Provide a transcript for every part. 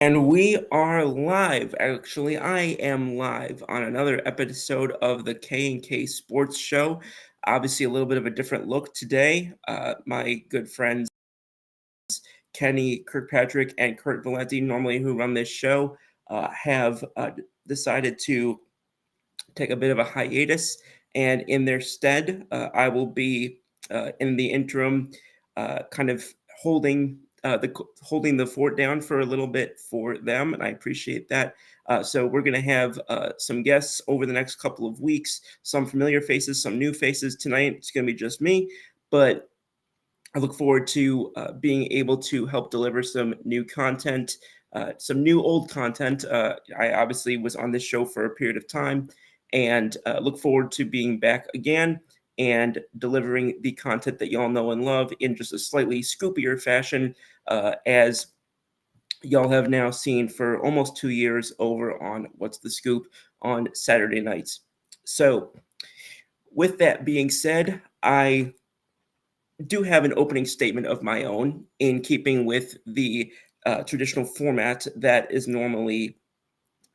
And we are live. Actually, I am live on another episode of the K&K Sports Show. Obviously, a little bit of a different look today. My good friends Kenny Kirkpatrick and Kurt Valenti, normally who run this show, have decided to take a bit of a hiatus. And in their stead, I will be in the interim, kind of holding holding the fort down for a little bit for them, and I appreciate that. So we're going to have some guests over the next couple of weeks, some familiar faces, some new faces. Tonight it's going to be just me, but I look forward to being able to help deliver some new content, some new old content. I obviously was on this show for a period of time and look forward to being back again and delivering the content that y'all know and love in just a slightly scoopier fashion, as y'all have now seen for almost 2 years over on What's the Scoop on Saturday nights. So, with that being said, I do have an opening statement of my own in keeping with the traditional format that is normally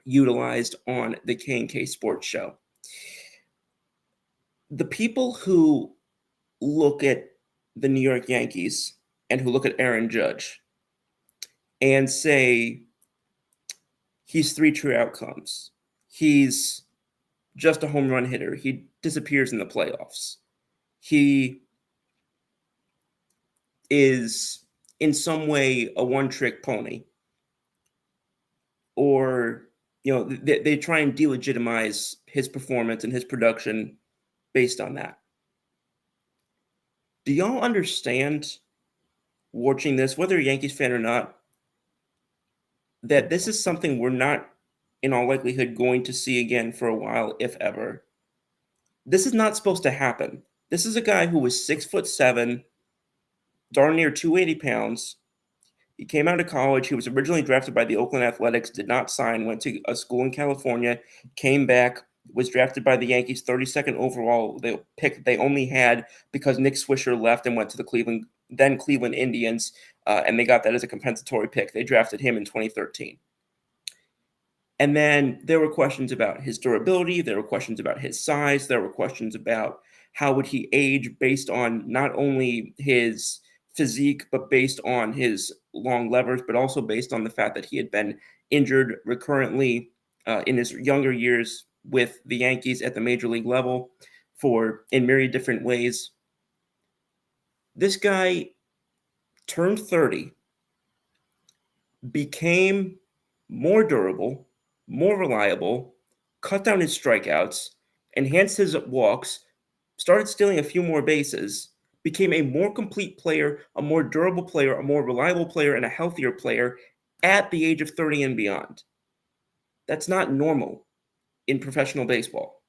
utilized on the K&K Sports Show. The people who look at the New York Yankees and who look at Aaron Judge and say he's three true outcomes, he's just a home run hitter, he disappears in the playoffs, he is in some way a one-trick pony, or they try and delegitimize his performance and his production based on that. Do y'all understand, watching this, whether you're a Yankees fan or not, that this is something we're not in all likelihood going to see again for a while, if ever? This is not supposed to happen. This is a guy who was 6'7", darn near 280 pounds. He came out of college. He was originally drafted by the Oakland Athletics, did not sign, went to a school in California, came back, was drafted by the Yankees 32nd overall, the pick they only had because Nick Swisher left and went to the Cleveland Indians, and they got that as a compensatory pick. They drafted him in 2013. And then there were questions about his durability. There were questions about his size. There were questions about how would he age based on not only his physique, but based on his long levers, but also based on the fact that he had been injured recurrently in his younger years with the Yankees at the major league level in myriad different ways. This guy turned 30, became more durable, more reliable, cut down his strikeouts, enhanced his walks, started stealing a few more bases, became a more complete player, a more durable player, a more reliable player, and a healthier player at the age of 30 and beyond. That's not normal in professional baseball.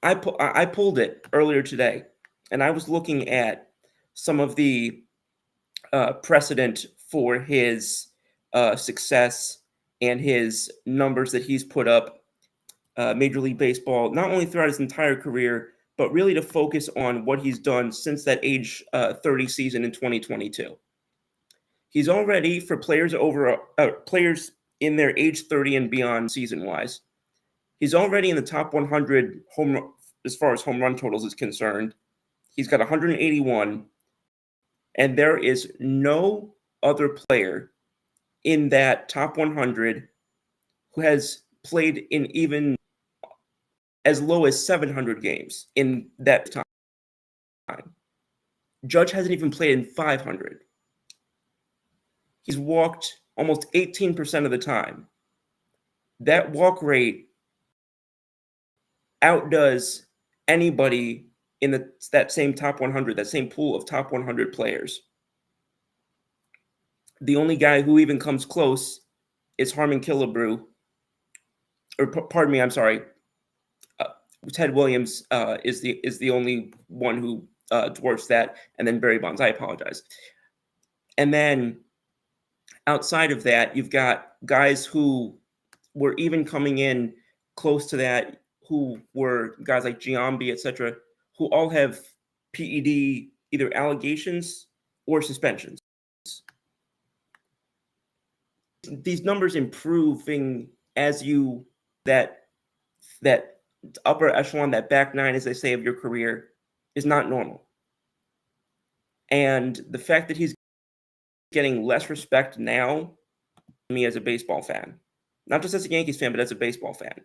I pulled it earlier today, and I was looking at some of the precedent for his success and his numbers that he's put up Major League Baseball, not only throughout his entire career, but really to focus on what he's done since that age 30 season in 2022. He's already, for players players in their age 30 and beyond season-wise, he's already in the top 100 as far as home run totals is concerned. He's got 181, and there is no other player in that top 100 who has played in even as low as 700 games in that time. Judge hasn't even played in 500. He's walked almost 18% of the time. That walk rate outdoes anybody in that same top 100, that same pool of top 100 players. The only guy who even comes close is Harmon Killebrew, or pardon me, I'm sorry. Ted Williams is the only one who dwarfs that, and then Barry Bonds. I apologize. And then outside of that, you've got guys who were even coming in close to that, who were guys like Giambi, etc., who all have PED either allegations or suspensions. these numbers improving as you that that upper echelon, that back nine, as they say, of your career is not normal. And the fact that he's getting less respect now, me as a baseball fan, not just as a Yankees fan, but as a baseball fan.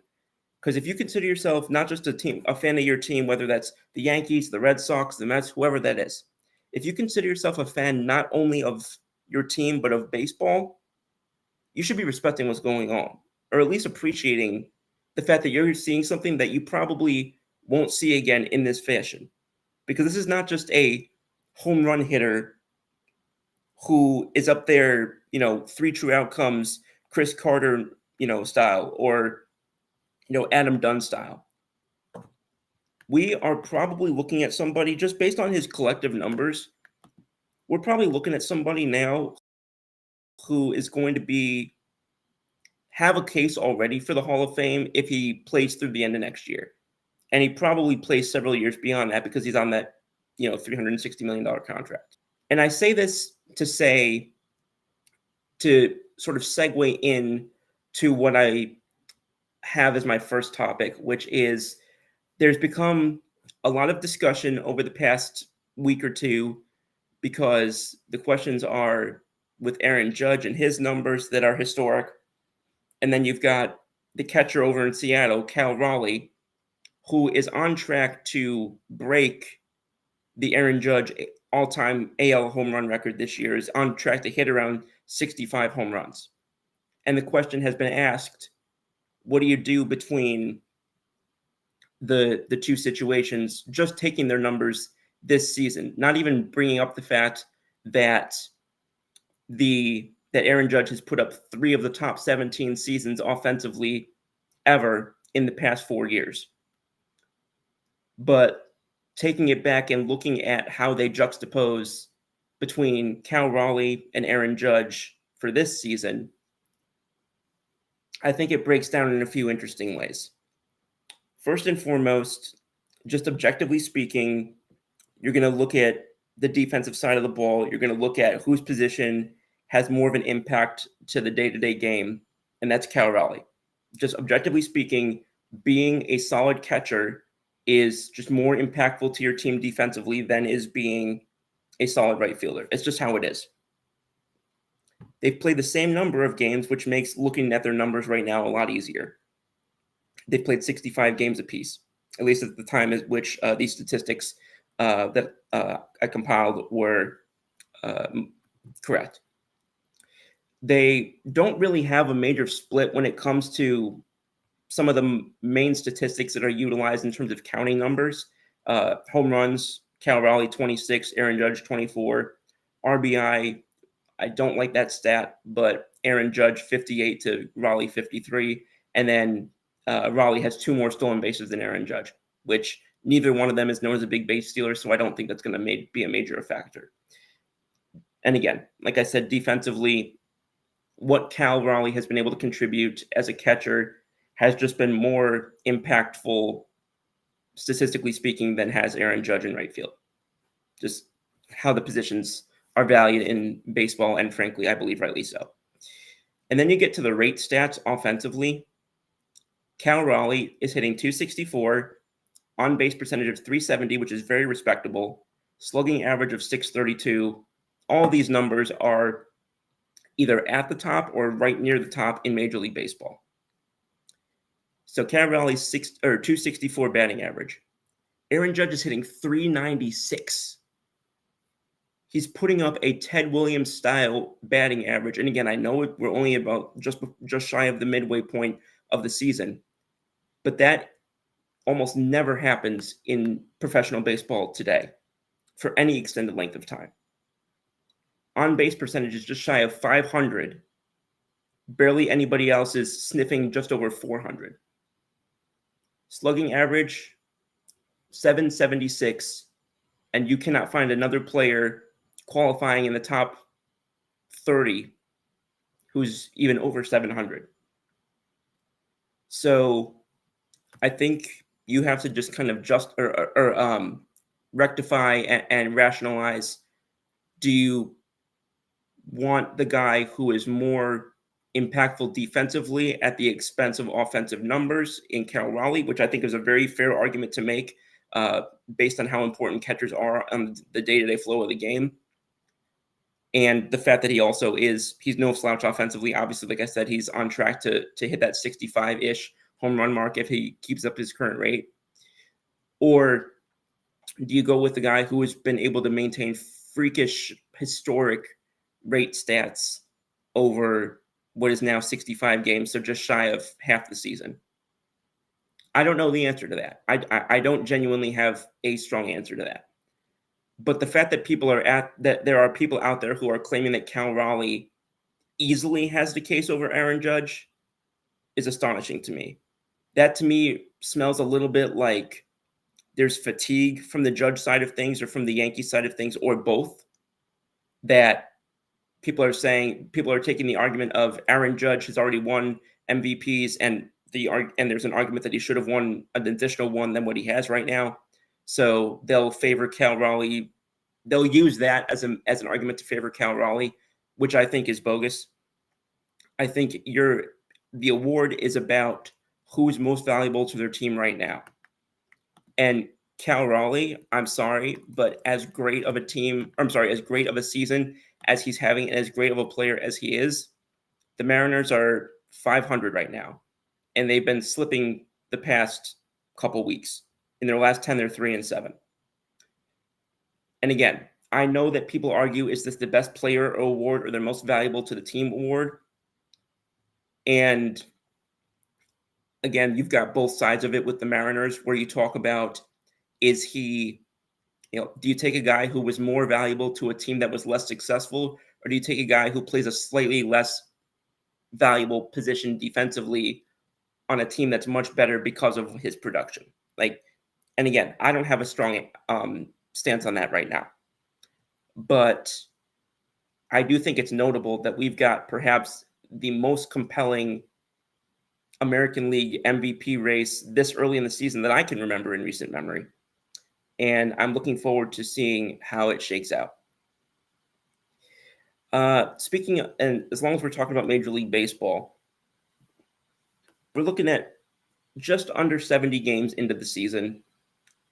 Because if you consider yourself not just a fan of your team, whether that's the Yankees, the Red Sox, the Mets, whoever that is, if you consider yourself a fan not only of your team but of baseball, you should be respecting what's going on, or at least appreciating the fact that you're seeing something that you probably won't see again in this fashion. Because this is not just a home run hitter who is up there, three true outcomes, Chris Carter, style, or, Adam Dunn style. We are probably looking at somebody just based on his collective numbers. We're probably looking at somebody now who is going to have a case already for the Hall of Fame if he plays through the end of next year. And he probably plays several years beyond that because he's on that, $360 million contract. And I say this to sort of segue in to what I have as my first topic, which is there's become a lot of discussion over the past week or two because the questions are with Aaron Judge and his numbers that are historic. And then you've got the catcher over in Seattle, Cal Raleigh, who is on track to break the Aaron Judge all-time AL home run record this year, is on track to hit around 65 home runs. And the question has been asked, what do you do between the two situations, just taking their numbers this season, not even bringing up the fact that that Aaron Judge has put up 3 of the top 17 seasons offensively ever in the past 4 years. But taking it back and looking at how they juxtapose between Cal Raleigh and Aaron Judge for this season, I think it breaks down in a few interesting ways. First and foremost, just objectively speaking, you're going to look at the defensive side of the ball. You're going to look at whose position has more of an impact to the day-to-day game, and that's Cal Raleigh. Just objectively speaking, being a solid catcher is just more impactful to your team defensively than is being a solid right fielder. It's just how it is. They've played the same number of games, which makes looking at their numbers right now a lot easier. They've played 65 games apiece, at least at the time at which these statistics that I compiled were correct. They don't really have a major split when it comes to some of the main statistics that are utilized in terms of counting numbers. Home runs, Cal Raleigh 26, Aaron Judge 24. RBI, I don't like that stat, but Aaron Judge 58 to Raleigh 53. And then Raleigh has 2 more stolen bases than Aaron Judge, which neither one of them is known as a big base stealer, so I don't think that's going to be a major factor. And again, like I said, defensively, what Cal Raleigh has been able to contribute as a catcher has just been more impactful, statistically speaking, than has Aaron Judge in right field. Just how the positions are valued in baseball, and frankly, I believe rightly so. And then you get to the rate stats offensively. Cal Raleigh is hitting 264, on-base percentage of 370, which is very respectable, slugging average of 632. All these numbers are either at the top or right near the top in Major League Baseball. So Cal Raleigh's 264 batting average. Aaron Judge is hitting 396. He's putting up a Ted Williams style batting average. And again, I know we're only about just shy of the midway point of the season, but that almost never happens in professional baseball today for any extended length of time. On-base percentage is just shy of 500. Barely anybody else is sniffing just over 400. Slugging average, 776, and you cannot find another player qualifying in the top 30 who's even over 700. So I think you have to just kind of rectify and rationalize. Do you want the guy who is more impactful defensively at the expense of offensive numbers in Cal Raleigh, which I think is a very fair argument to make based on how important catchers are on the day-to-day flow of the game. And the fact that he's no slouch offensively. Obviously, like I said, he's on track to hit that 65-ish home run mark if he keeps up his current rate. Or do you go with the guy who has been able to maintain freakish, historic rate stats over what is now 65 games, so just shy of half the season? I don't know the answer to that. I don't genuinely have a strong answer to that. But the fact that there are people out there who are claiming that Cal Raleigh easily has the case over Aaron Judge is astonishing to me. That to me smells a little bit like there's fatigue from the Judge side of things or from the Yankee side of things, or both, that people are taking the argument of Aaron Judge has already won MVPs and there's an argument that he should have won an additional one than what he has right now. So they'll favor Cal Raleigh. They'll use that as an argument to favor Cal Raleigh, which I think is bogus. I think the award is about who's most valuable to their team right now. And Cal Raleigh, I'm sorry, but as great of a season as he's having and as great of a player as he is, the Mariners are 500 right now. And they've been slipping the past couple weeks. In their last 10, they're 3-7. And again, I know that people argue, is this the best player award or the most valuable to the team award? And again, you've got both sides of it with the Mariners, where you talk about, do you take a guy who was more valuable to a team that was less successful, or do you take a guy who plays a slightly less valuable position defensively on a team that's much better because of his production? And again, I don't have a strong stance on that right now. But I do think it's notable that we've got perhaps the most compelling American League MVP race this early in the season that I can remember in recent memory. And I'm looking forward to seeing how it shakes out. And as long as we're talking about Major League Baseball, we're looking at just under 70 games into the season.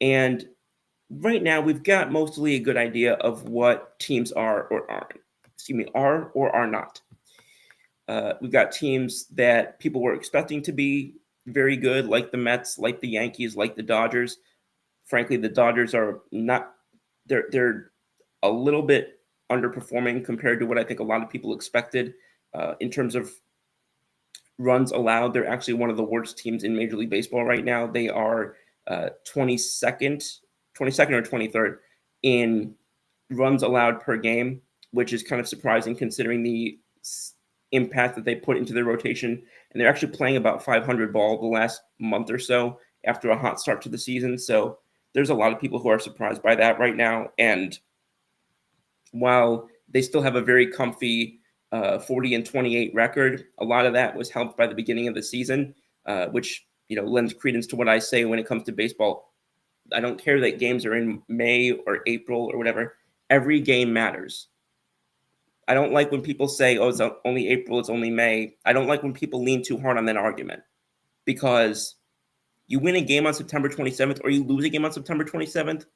And right now, we've got mostly a good idea of what teams are or are not. We've got teams that people were expecting to be very good, like the Mets, like the Yankees, like the Dodgers. Frankly, the Dodgers are not. They're a little bit underperforming compared to what I think a lot of people expected in terms of runs allowed. They're actually one of the worst teams in Major League Baseball right now. They are 22nd or 23rd in runs allowed per game, which is kind of surprising considering the impact that they put into their rotation. And they're actually playing about 500 ball the last month or so after a hot start to the season. So there's a lot of people who are surprised by that right now. And while they still have a very comfy 40-28 record, a lot of that was helped by the beginning of the season, which lends credence to what I say when it comes to baseball. I don't care that games are in May or April or whatever. Every game matters. I don't like when people say, oh, it's only April, it's only May. I don't like when people lean too hard on that argument, because you win a game on September 27th or you lose a game on September 27th,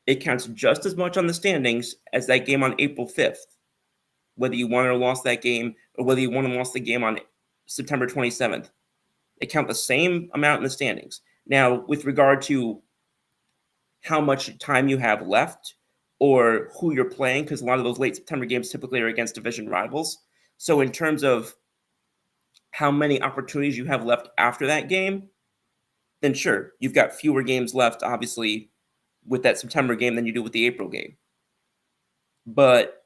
it counts just as much on the standings as that game on April 5th, whether you won or lost that game or whether you won and lost the game on September 27th. They count the same amount in the standings. Now, with regard to how much time you have left or who you're playing, because a lot of those late September games typically are against division rivals. So in terms of how many opportunities you have left after that game, then sure, you've got fewer games left, obviously, with that September game than you do with the April game. But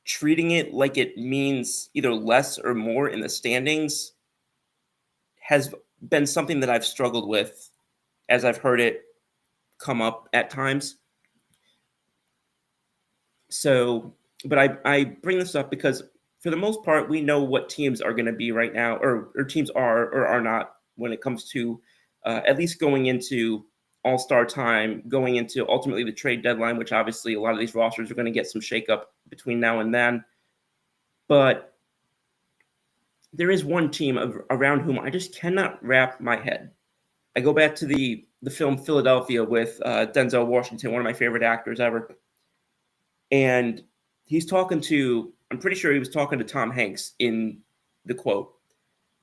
treating it like it means either less or more in the standings has been something that I've struggled with as I've heard it come up at times. So, but I bring this up because for the most part, we know what teams are going to be right now, or teams are or are not when it comes to at least going into All-Star time, going into ultimately the trade deadline, which obviously a lot of these rosters are going to get some shakeup between now and then. But there is one team around whom I just cannot wrap my head. I go back to the film Philadelphia with Denzel Washington, one of my favorite actors ever, and he's talking to. I'm pretty sure he was talking to Tom Hanks in the quote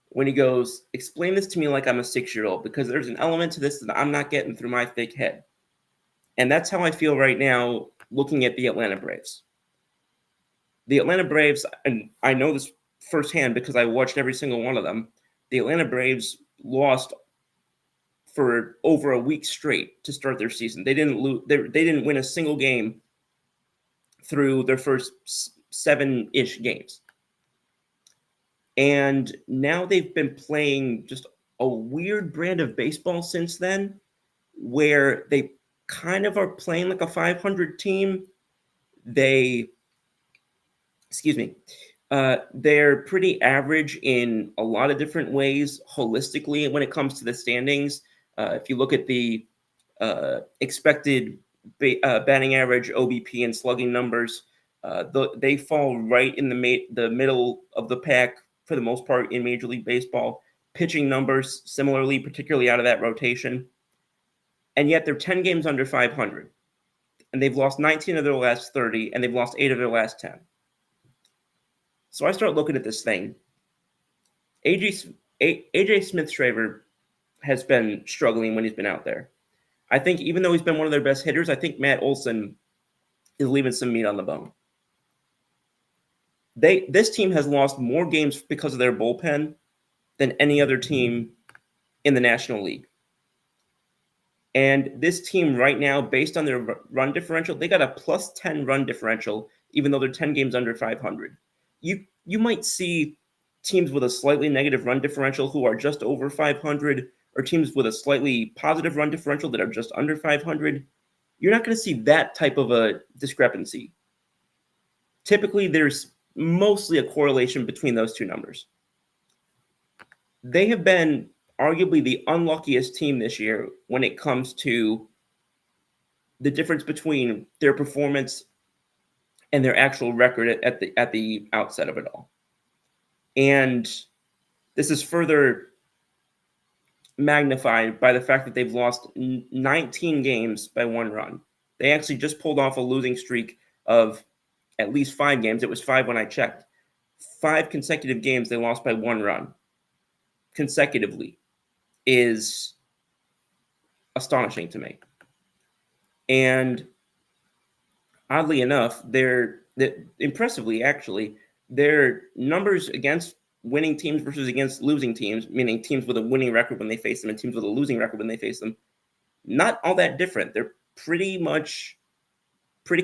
when he goes, "Explain this to me like I'm a 6-year-old, because there's an element to this that I'm not getting through my thick head." And that's how I feel right now looking at the Atlanta Braves. The Atlanta Braves, and I know this firsthand because I watched every single one of them. The Atlanta Braves lost for over a week straight to start their season. They didn't lose. They didn't win a single game through their first 7-ish games, and now they've been playing just a weird brand of baseball since then, where they kind of are playing like a 500 team. They, excuse me, they're pretty average in a lot of different ways holistically when it comes to the standings. If you look at the expected batting average, OBP, and slugging numbers, they fall right in the middle of the pack for the most part in Major League Baseball. Pitching numbers, similarly, particularly out of that rotation. And yet they're 10 games under 500. And they've lost 19 of their last 30, and they've lost 8 of their last 10. So I start looking at this thing. AJ Smith-Shraver has been struggling when he's been out there. I think even though he's been one of their best hitters, I think Matt Olson is leaving some meat on the bone. This team has lost more games because of their bullpen than any other team in the National League. And this team right now, based on their run differential, they got a plus 10 run differential, even though they're 10 games under 500. You might see teams with a slightly negative run differential who are just over 500, or teams with a slightly positive run differential that are just under 500. You're not going to see that type of a discrepancy. Typically, there's mostly a correlation between those two numbers. They have been arguably the unluckiest team this year when it comes to the difference between their performance and their actual record at the outset of it all. And this is further magnified by the fact that they've lost 19 games by 1 run. They actually just pulled off a losing streak of at least 5 games. It was 5 when I checked. 5 consecutive games they lost by 1 run consecutively is astonishing to me. And oddly enough, impressively actually, their numbers against winning teams versus against losing teams, meaning teams with a winning record when they face them and teams with a losing record when they face them, not all that different. They're pretty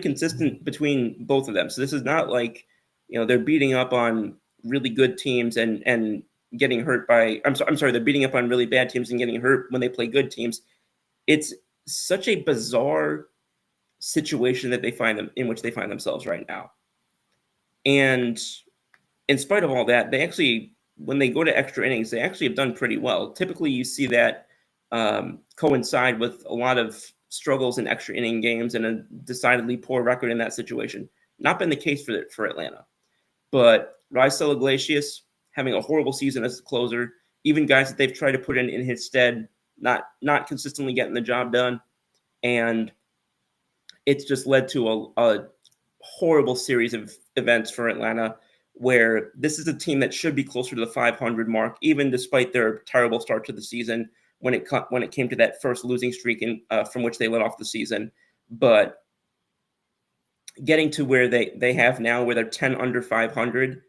consistent between both of them. So this is not like, they're beating up on really good teams and getting hurt by, I'm sorry, they're beating up on really bad teams and getting hurt when they play good teams. It's such a bizarre situation that in which they find themselves right now. And in spite of all that, they actually, when they go to extra innings, they actually have done pretty well. Typically, you see that coincide with a lot of struggles in extra inning games and a decidedly poor record in that situation. Not been the case for Atlanta. But Raisel Iglesias having a horrible season as a closer, even guys that they've tried to put in his stead, not consistently getting the job done. And it's just led to a horrible series of events for Atlanta, where this is a team that should be closer to the 500 mark, even despite their terrible start to the season when it came to that first losing streak from which they led off the season. But getting to where they have now, where they're 10 under 500,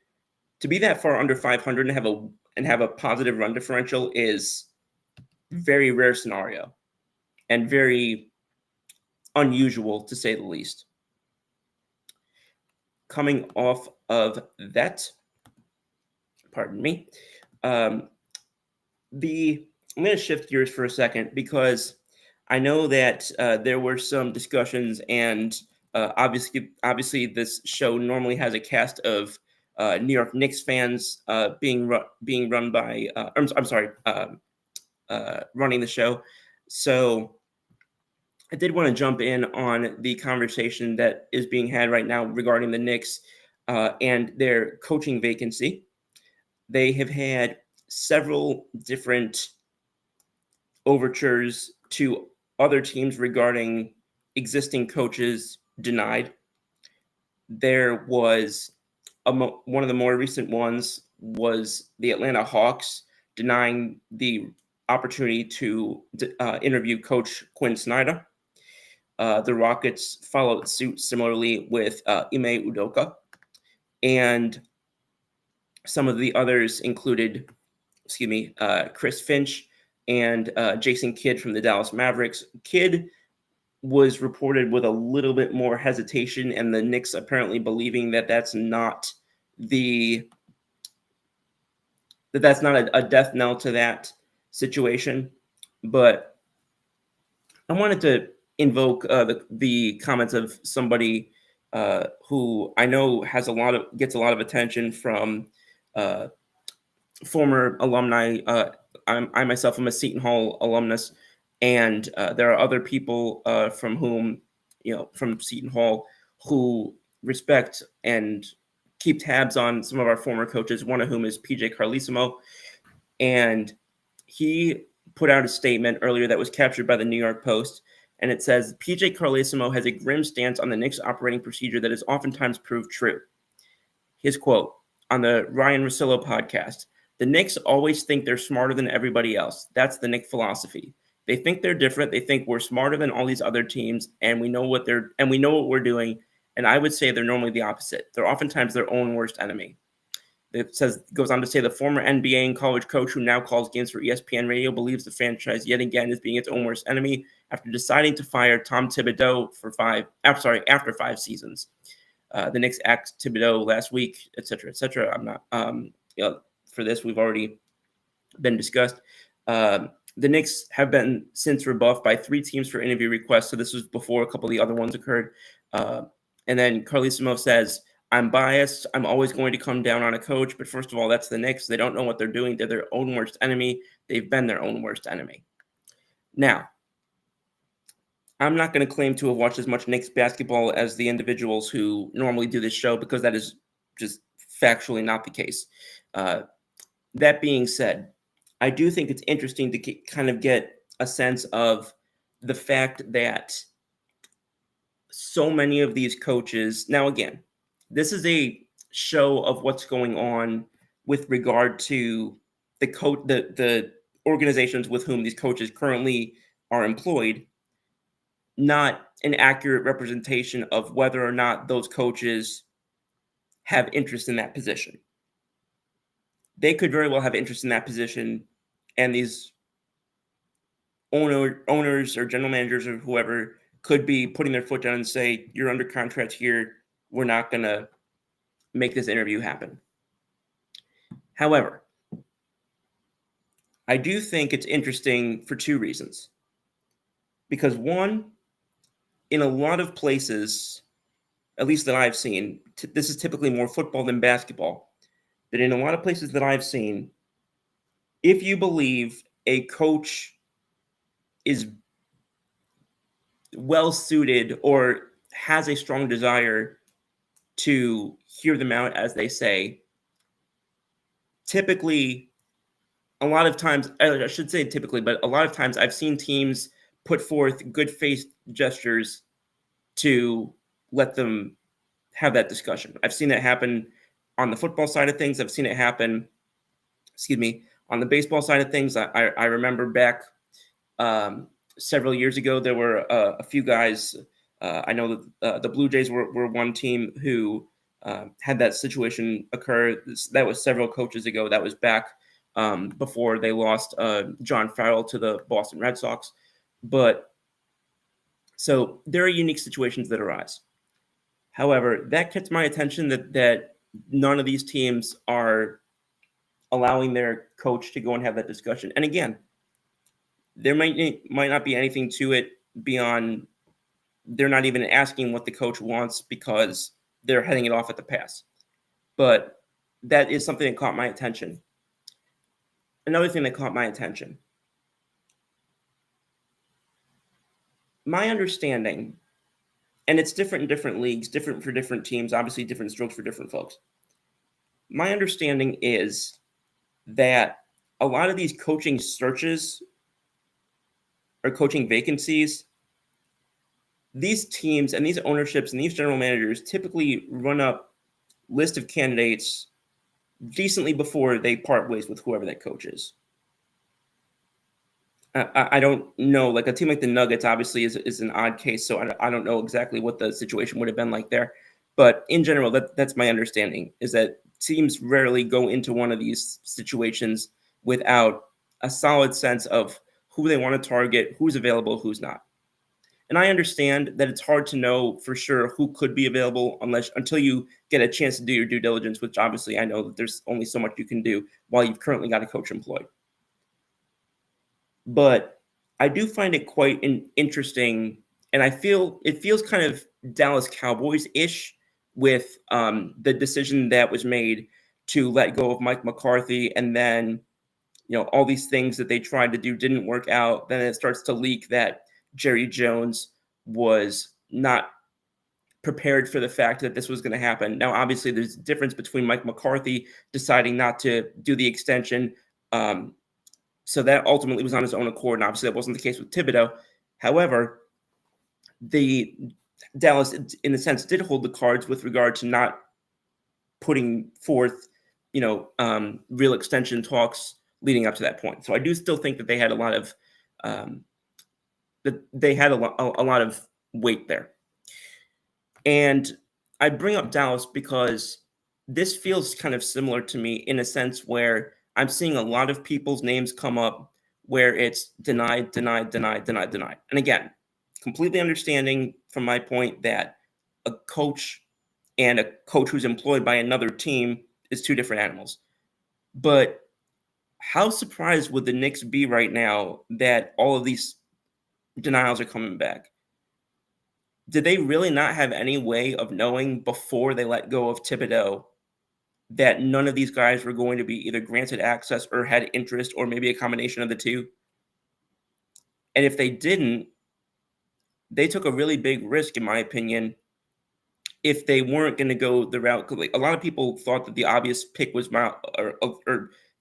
to be that far under 500 and have a positive run differential is very rare scenario and very unusual, to say the least. Coming off of that, pardon me, I'm going to shift gears for a second because I know that there were some discussions, and obviously this show normally has a cast of New York Knicks fans being run by running the show. So I did want to jump in on the conversation that is being had right now regarding the Knicks and their coaching vacancy. they have had several different overtures to other teams regarding existing coaches denied. There was one of the more recent ones was the Atlanta Hawks denying the opportunity to interview Coach Quinn Snyder. The Rockets followed suit similarly with Ime Udoka. And some of the others included, Chris Finch and Jason Kidd from the Dallas Mavericks. Kidd was reported with a little bit more hesitation, and the Knicks apparently believing that that's not a death knell to that situation. But I wanted to invoke the comments of somebody who I know gets a lot of attention from uh, former alumni. I myself am a Seton Hall alumnus, and there are other people from Seton Hall who respect and keep tabs on some of our former coaches. One of whom is PJ Carlesimo, and he put out a statement earlier that was captured by the New York Post, and it says PJ Carlesimo has a grim stance on the Knicks operating procedure that is oftentimes proved true. His quote on the Ryan Russillo podcast: "The Knicks always think they're smarter than everybody else. That's the Knick philosophy. They think they're different. They think we're smarter than all these other teams, and we know what we're doing. And I would say they're normally the opposite. They're oftentimes their own worst enemy." It goes on to say the former NBA and college coach who now calls games for ESPN Radio believes the franchise yet again is being its own worst enemy after deciding to fire Tom Thibodeau after 5 seasons. The Knicks axed Thibodeau last week, et cetera, et cetera. I'm not, for this, we've already been discussed. The Knicks have been since rebuffed by 3 teams for interview requests. So this was before a couple of the other ones occurred. And then Carlesimo says, "I'm biased. I'm always going to come down on a coach. But first of all, that's the Knicks. They don't know what they're doing. They're their own worst enemy. They've been their own worst enemy." Now, I'm not going to claim to have watched as much Knicks basketball as the individuals who normally do this show, because that is just factually not the case. That being said, I do think it's interesting to kind of get a sense of the fact that so many of these coaches, now again, this is a show of what's going on with regard to the organizations with whom these coaches currently are employed, not an accurate representation of whether or not those coaches have interest in that position. They could very well have interest in that position, and these owners or general managers or whoever could be putting their foot down and say, "You're under contract here. We're not going to make this interview happen." However, I do think it's interesting for 2 reasons. Because one, in a lot of places, at least that I've seen, this is typically more football than basketball, but in a lot of places that I've seen, if you believe a coach is well suited or has a strong desire to hear them out, as they say, typically, a lot of times, I should say typically, but a lot of times I've seen teams put forth good faith gestures to let them have that discussion. I've seen it happen on the football side of things. I've seen it happen, on the baseball side of things. I remember back several years ago, there were a few guys. I know that the Blue Jays were one team who had that situation occur. That was several coaches ago. That was back before they lost John Farrell to the Boston Red Sox. But so there are unique situations that arise. However, that gets my attention that none of these teams are allowing their coach to go and have that discussion. And again, there might not be anything to it beyond they're not even asking what the coach wants because they're heading it off at the pass. But that is something that caught my attention. Another thing that caught my attention. My understanding, and it's different in different leagues, different for different teams, obviously different strokes for different folks. My understanding is that a lot of these coaching searches or coaching vacancies, these teams and these ownerships and these general managers typically run up list of candidates decently before they part ways with whoever that coach is. I don't know. Like a team like the Nuggets, obviously, is an odd case, so I don't know exactly what the situation would have been like there. But in general, that's my understanding is that teams rarely go into one of these situations without a solid sense of who they want to target, who's available, who's not. And I understand that it's hard to know for sure who could be available until you get a chance to do your due diligence, which obviously I know that there's only so much you can do while you've currently got a coach employed. But I do find it quite interesting, and I feel it feels kind of Dallas Cowboys-ish with the decision that was made to let go of Mike McCarthy, and then all these things that they tried to do didn't work out. Then it starts to leak that Jerry Jones was not prepared for the fact that this was going to happen. Now, obviously, there's a difference between Mike McCarthy deciding not to do the extension. So that ultimately was on his own accord, and obviously that wasn't the case with Thibodeau. However, the Dallas, in a sense, did hold the cards with regard to not putting forth, real extension talks leading up to that point. So I do still think that they had a lot of a lot of weight there. And I bring up Dallas because this feels kind of similar to me in a sense where I'm seeing a lot of people's names come up where it's denied, denied, denied, denied, denied. And again, completely understanding from my point that a coach and a coach who's employed by another team is two different animals. But how surprised would the Knicks be right now that all of these denials are coming back? Did they really not have any way of knowing before they let go of Thibodeau that none of these guys were going to be either granted access or had interest or maybe a combination of the two? And if they didn't, they took a really big risk, in my opinion, if they weren't going to go the route. Like, a lot of people thought that the obvious pick was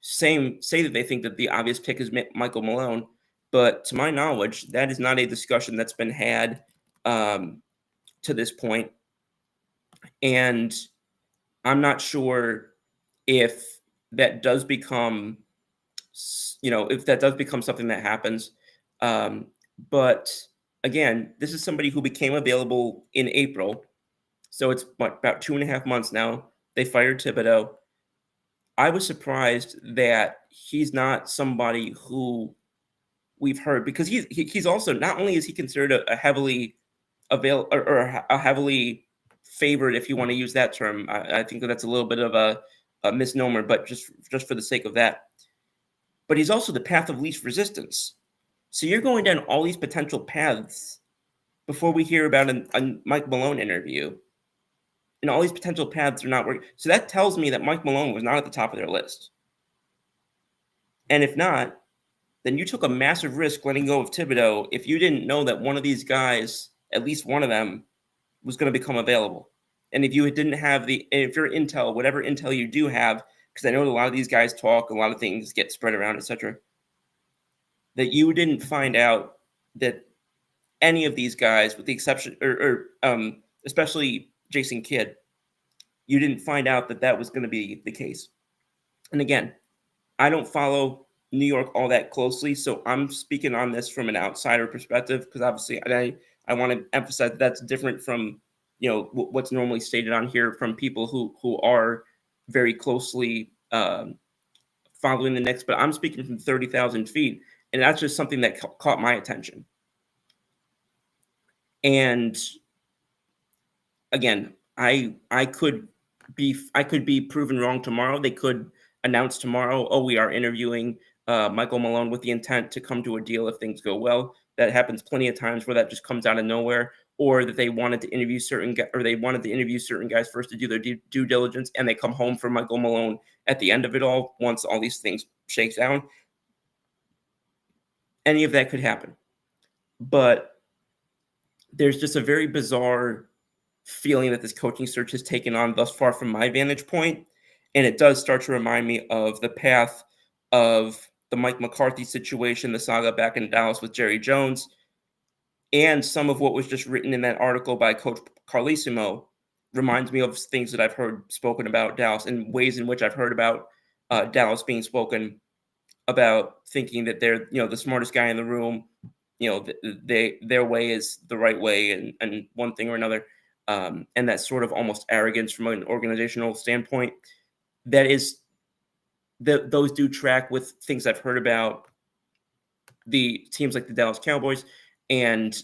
say that they think that the obvious pick is Michael Malone. But to my knowledge, that is not a discussion that's been had to this point. And I'm not sure if that does become, something that happens. But again, this is somebody who became available in April. So it's about 2.5 months now. They fired Thibodeau. I was surprised that he's not somebody who we've heard, because he's also, not only is he considered a heavily a heavily favored, if you want to use that term. I think that's a little bit of a misnomer, but just for the sake of that. But he's also the path of least resistance. So you're going down all these potential paths before we hear about a Mike Malone interview. And all these potential paths are not working. So that tells me that Mike Malone was not at the top of their list. And if not, then you took a massive risk letting go of Thibodeau if you didn't know that one of these guys, at least one of them, was going to become available. And if you didn't have if your intel, whatever intel you do have, because I know a lot of these guys talk, a lot of things get spread around, etc., that you didn't find out that any of these guys, with the exception, especially Jason Kidd, you didn't find out that was going to be the case. And again, I don't follow New York all that closely, so I'm speaking on this from an outsider perspective, because obviously I want to emphasize that's different from what's normally stated on here from people who are very closely following the Knicks. But I'm speaking from 30,000 feet, and that's just something that caught my attention. And again, I could be proven wrong tomorrow. They could announce tomorrow, oh, we are interviewing Michael Malone with the intent to come to a deal if things go well. That happens plenty of times where that just comes out of nowhere, or that they wanted to interview certain guys first to do their due diligence, and they come home for Michael Malone at the end of it all once all these things shake down. Any of that could happen. But there's just a very bizarre feeling that this coaching search has taken on thus far from my vantage point. And it does start to remind me of the path of the Mike McCarthy situation, the saga back in Dallas with Jerry Jones, and some of what was just written in that article by Coach Carlissimo reminds me of things that I've heard spoken about Dallas and ways in which I've heard about Dallas being spoken about, thinking that they're the smartest guy in the room. Their way is the right way, and one thing or another, and that sort of almost arrogance from an organizational standpoint. That is those do track with things I've heard about the teams like the Dallas Cowboys, and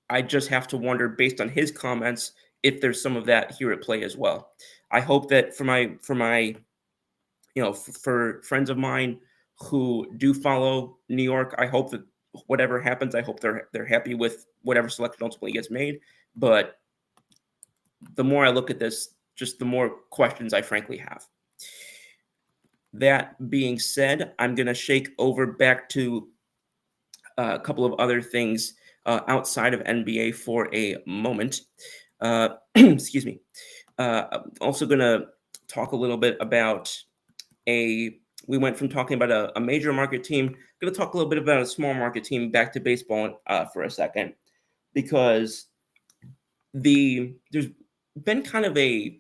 I just have to wonder, based on his comments, if there's some of that here at play as well. I hope that for friends of mine who do follow New York, I hope that whatever happens, I hope they're happy with whatever selection ultimately gets made. But the more I look at this, just the more questions I frankly have. That being said, I'm going to shake over back to a couple of other things outside of NBA for a moment. Excuse me. I'm also going to talk a little bit about we went from talking about a major market team, going to talk a little bit about a small market team, back to baseball for a second, because there's been kind of a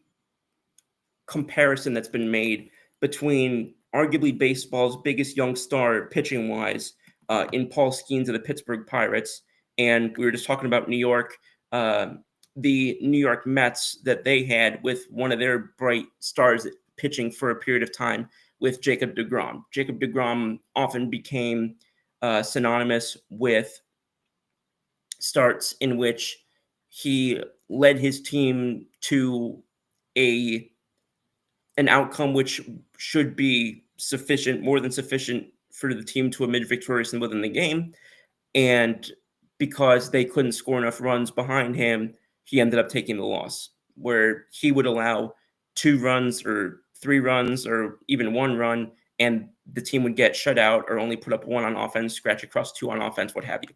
comparison that's been made between arguably baseball's biggest young star pitching wise in Paul Skeens of the Pittsburgh Pirates. And we were just talking about New York, the New York Mets, that they had with one of their bright stars pitching for a period of time with Jacob deGrom. Jacob deGrom often became synonymous with starts in which he led his team to an outcome which should be sufficient, more than sufficient, for the team to emerge victorious and within the game. And because they couldn't score enough runs behind him, he ended up taking the loss, where he would allow 2 runs or 3 runs or even 1 run, and the team would get shut out or only put up 1 on offense, scratch across 2 on offense, what have you.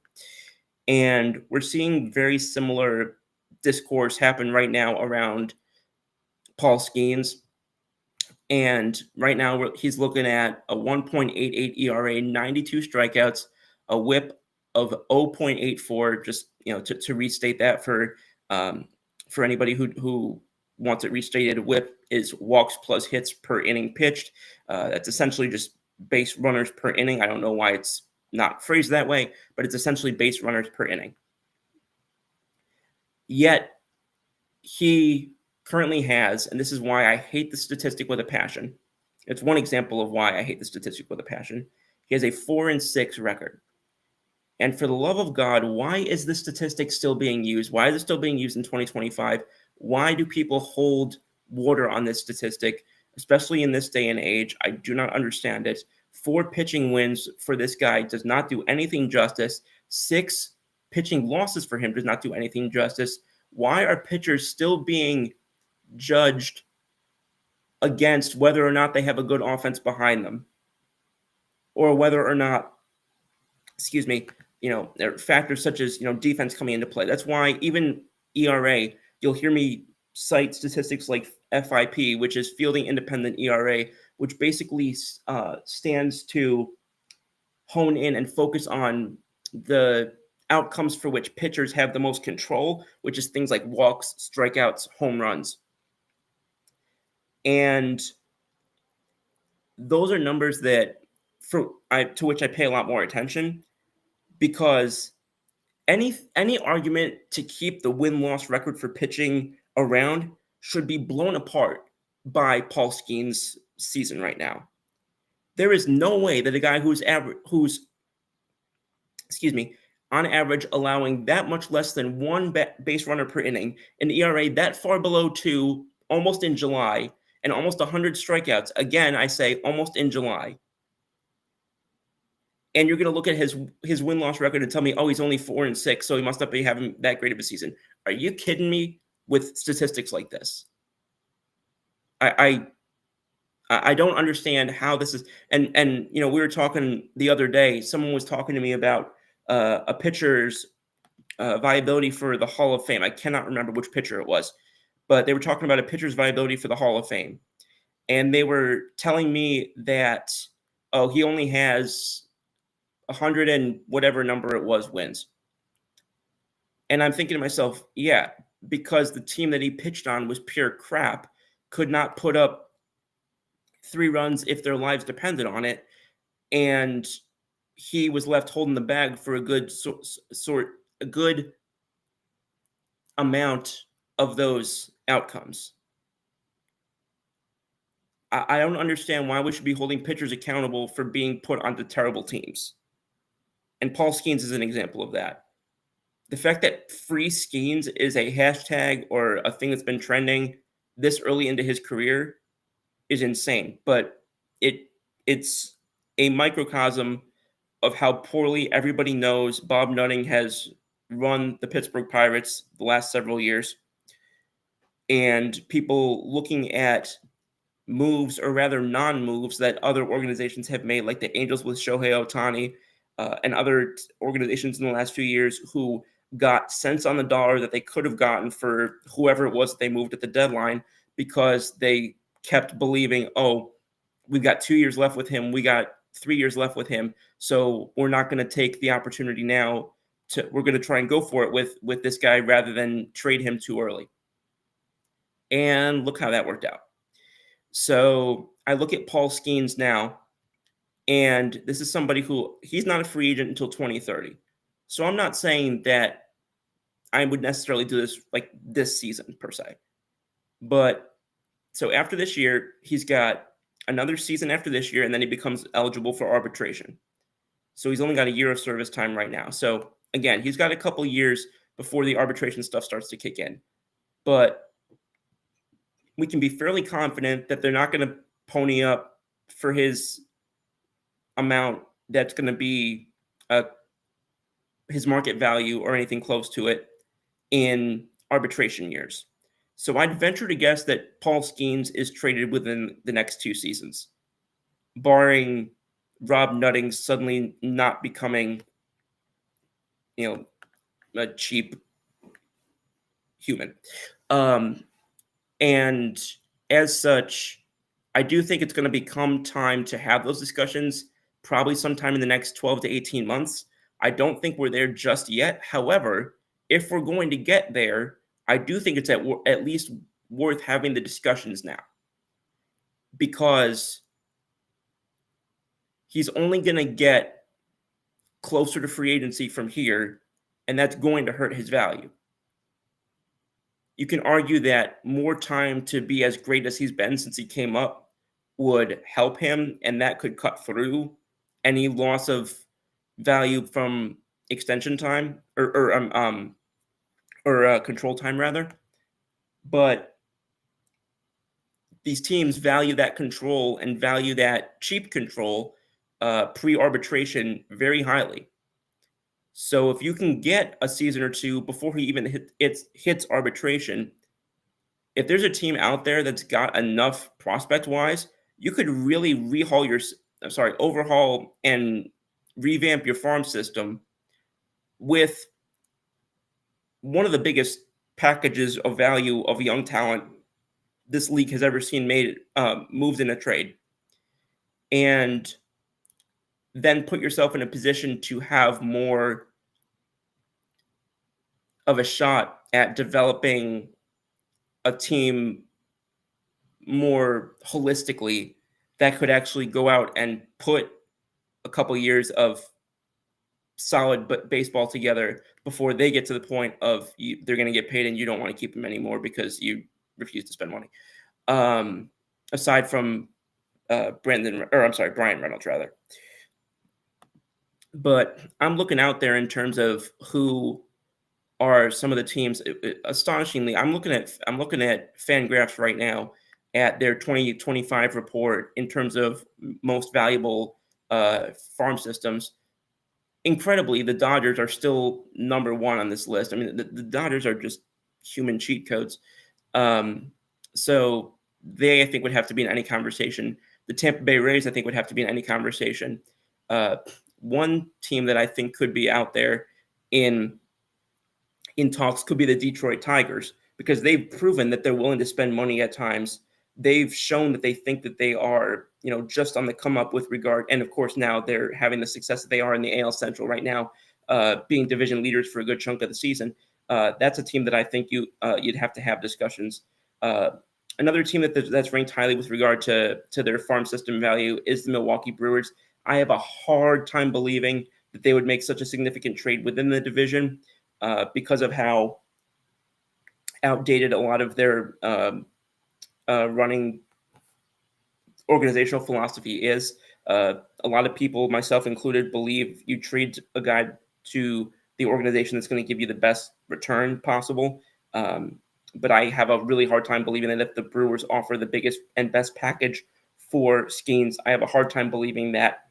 And we're seeing very similar discourse happen right now around Paul Skeens. And right now he's looking at a 1.88 ERA, 92 strikeouts, a whip of 0.84. Just to restate that for anybody who wants it restated, whip is walks plus hits per inning pitched. That's essentially just base runners per inning. I don't know why it's not phrased that way, but it's essentially base runners per inning. Yet he currently has, and this is why I hate the statistic with a passion. It's one example of why I hate the statistic with a passion. He has a 4-6 record. And for the love of God, why is this statistic still being used? Why is it still being used in 2025? Why do people hold water on this statistic, especially in this day and age? I do not understand it. 4 pitching wins for this guy does not do anything justice. 6 pitching losses for him does not do anything justice. Why are pitchers still being judged against whether or not they have a good offense behind them, or whether or not, there are factors such as, defense coming into play? That's why even ERA, you'll hear me cite statistics like FIP, which is fielding independent ERA, which basically stands to hone in and focus on the outcomes for which pitchers have the most control, which is things like walks, strikeouts, home runs. And those are numbers that to which I pay a lot more attention, because any argument to keep the win-loss record for pitching around should be blown apart by Paul Skeens' season right now. There is no way that a guy who's on average allowing that much less than 1 base runner per inning, an ERA that far below 2, almost in July, and almost 100 strikeouts. Again, I say almost in July. And you're going to look at his win-loss record and tell me, oh, he's only 4-6, so he must not be having that great of a season. Are you kidding me with statistics like this? I don't understand how this is. And we were talking the other day. Someone was talking to me about a pitcher's viability for the Hall of Fame. I cannot remember which pitcher it was, but they were talking about a pitcher's viability for the Hall of Fame. And they were telling me that oh, he only has 100 and whatever number it was wins. And I'm thinking to myself, yeah, because the team that he pitched on was pure crap, could not put up 3 runs if their lives depended on it, and he was left holding the bag for a good a good amount of those outcomes. I don't understand why we should be holding pitchers accountable for being put onto terrible teams. And Paul Skeens is an example of that. The fact that free Skeens is a hashtag or a thing that's been trending this early into his career is insane. But it's a microcosm of how poorly everybody knows Bob Nutting has run the Pittsburgh Pirates the last several years. And people looking at moves, or rather non-moves, that other organizations have made, like the Angels with Shohei Ohtani, and other organizations in the last few years who got cents on the dollar that they could have gotten for whoever it was that they moved at the deadline, because they kept believing, oh, we've got 2 years left with him, we got 3 years left with him, so we're not going to take the opportunity now. We're going to try and go for it with this guy rather than trade him too early. And look how that worked out. So I look at Paul Skeens now, and this is somebody who, he's not a free agent until 2030. So I'm not saying that I would necessarily do this like this season per se. But so after this year, he's got another season after this year, and then he becomes eligible for arbitration. So he's only got a year of service time right now. So again, he's got a couple years before the arbitration stuff starts to kick in. But we can be fairly confident that they're not going to pony up for his amount that's going to be his market value or anything close to it in arbitration years. So I'd venture to guess that Paul Skeens is traded within the next 2 seasons, barring Rob Nutting suddenly not becoming, a cheap human. And as such, I do think it's going to become time to have those discussions, probably sometime in the next 12 to 18 months. I don't think we're there just yet. However, if we're going to get there, I do think it's at least worth having the discussions now, because he's only going to get closer to free agency from here, and that's going to hurt his value. You can argue that more time to be as great as he's been since he came up would help him, and that could cut through any loss of value from extension time or control time rather. But these teams value that control and value that cheap control pre-arbitration very highly. So if you can get a season or two before he even hits arbitration, if there's a team out there that's got enough prospect-wise, you could really overhaul and revamp your farm system with one of the biggest packages of value of young talent this league has ever seen moved in a trade. And then put yourself in a position to have more of a shot at developing a team more holistically that could actually go out and put a couple years of solid baseball together before they get to the point of they're going to get paid and you don't want to keep them anymore because you refuse to spend money. Aside from Brian Reynolds rather. But I'm looking out there in terms of who are some of the teams. Astonishingly, I'm looking at Fangraphs right now at their 2025 report in terms of most valuable farm systems. Incredibly, the Dodgers are still number one on this list. I mean, the Dodgers are just human cheat codes. So they, I think, would have to be in any conversation. The Tampa Bay Rays, I think, would have to be in any conversation. One team that I think could be out there in talks could be the Detroit Tigers, because they've proven that they're willing to spend money at times. They've shown that they think that they are just on the come up with regard. And of course, now they're having the success that they are in the AL Central right now, being division leaders for a good chunk of the season. That's a team that I think you'd have to have discussions. Uh, Another team that's ranked highly with regard to their farm system value is the Milwaukee Brewers. I have a hard time believing that they would make such a significant trade within the division because of how outdated a lot of their running organizational philosophy is. A lot of people, myself included, believe you trade a guy to the organization that's going to give you the best return possible. But I have a really hard time believing that if the Brewers offer the biggest and best package for Skeens, I have a hard time believing that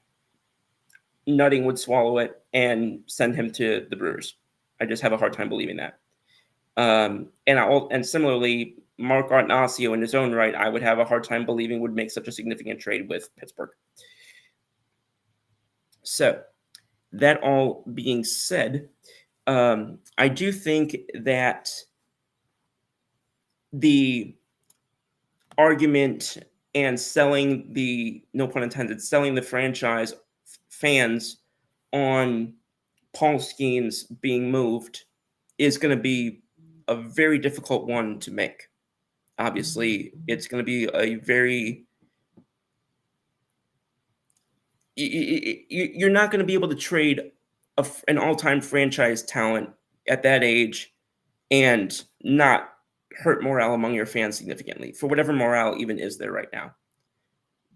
Nutting would swallow it and send him to the Brewers. I just have a hard time believing that. And similarly, Mark Ignacio in his own right, I would have a hard time believing would make such a significant trade with Pittsburgh. So that all being said, I do think that the argument and selling the, no pun intended, selling the franchise fans on Paul Skeens being moved is going to be a very difficult one to make. Obviously, it's going to be a very you're not going to be able to trade an all-time franchise talent at that age and not hurt morale among your fans significantly, for whatever morale even is there right now.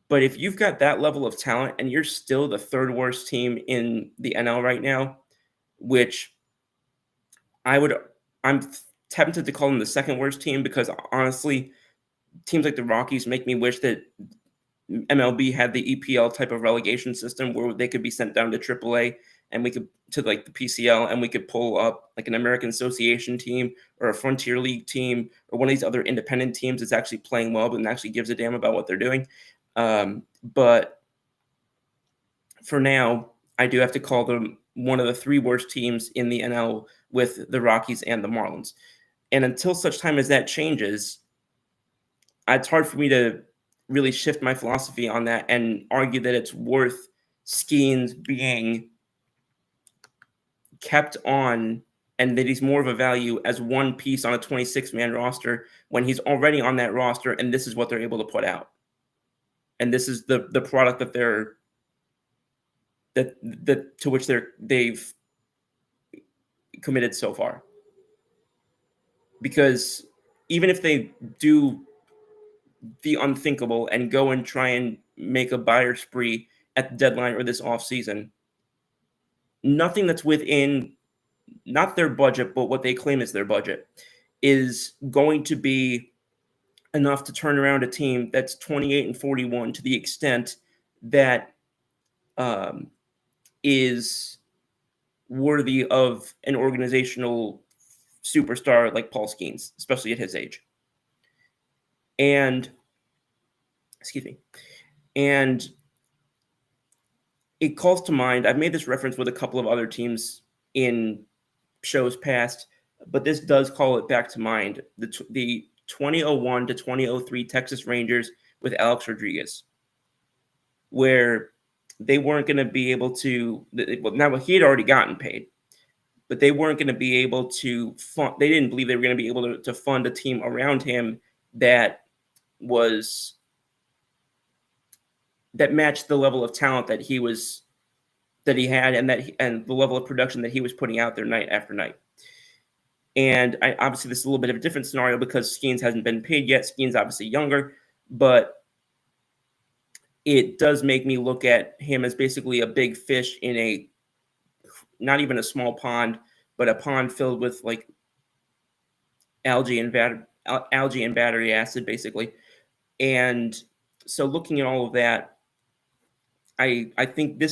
But if you've got that level of talent and you're still the third worst team in the NL right now, which I'm tempted to call them the second worst team, because honestly, teams like the Rockies make me wish that MLB had the EPL type of relegation system where they could be sent down to AAA and we could to like the PCL, and we could pull up like an American Association team or a Frontier League team or one of these other independent teams that's actually playing well but actually gives a damn about what they're doing. But for now, I do have to call them one of the three worst teams in the NL with the Rockies and the Marlins. And until such time as that changes, it's hard for me to really shift my philosophy on that and argue that it's worth Skeens being kept on and that he's more of a value as one piece on a 26-man roster when he's already on that roster and this is what they're able to put out. And this is the product that to which they've committed so far. Because even if they do the unthinkable and go and try and make a buyer spree at the deadline or this offseason, nothing that's within not their budget, but what they claim is their budget, is going to be enough to turn around a team that's 28-41 to the extent that is worthy of an organizational superstar like Paul Skeens, especially at his age. And it calls to mind, I've made this reference with a couple of other teams in shows past, but this does call it back to mind. The 2001 to 2003 Texas Rangers with Alex Rodriguez, where they weren't going to be able to, well, now he had already gotten paid, but they weren't going to be able to fund, they didn't believe they were going to be able to fund a team around him that matched the level of talent that he had and the level of production that he was putting out there night after night. And obviously this is a little bit of a different scenario because Skeens hasn't been paid yet. Skeens obviously younger, but it does make me look at him as basically a big fish in a, not even a small pond, but a pond filled with like algae and battery acid, basically. And so looking at all of that, I think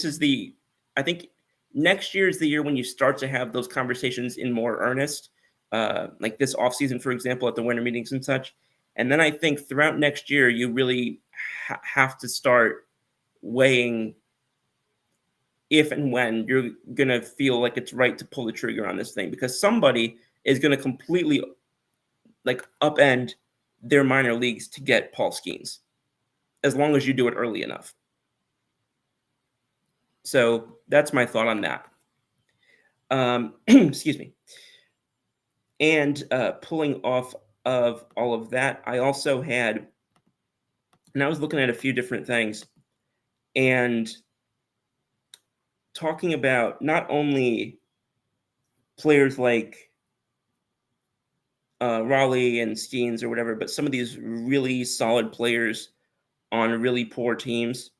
I think next year is the year when you start to have those conversations in more earnest, like this offseason, for example, at the winter meetings and such. And then I think throughout next year, you really have to start weighing if and when you're going to feel like it's right to pull the trigger on this thing, because somebody is going to completely like upend their minor leagues to get Paul Skeens. as long as you do it early enough. So that's my thought on that. Excuse me. And pulling off of all of that, I also had, and I was looking at a few different things and talking about not only players like Raleigh and Skeens or whatever, but some of these really solid players on really poor teams.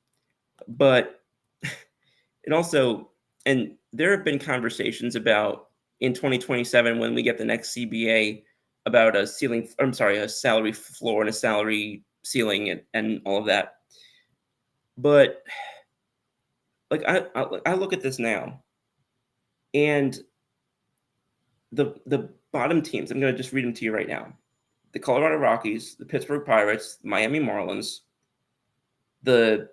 But it also, and there have been conversations about in 2027 when we get the next CBA about a ceiling, I'm sorry, a salary floor and a salary ceiling and all of that. But like I look at this now, and the bottom teams, I'm going to just read them to you right now: the Colorado Rockies, the Pittsburgh Pirates, the Miami Marlins, the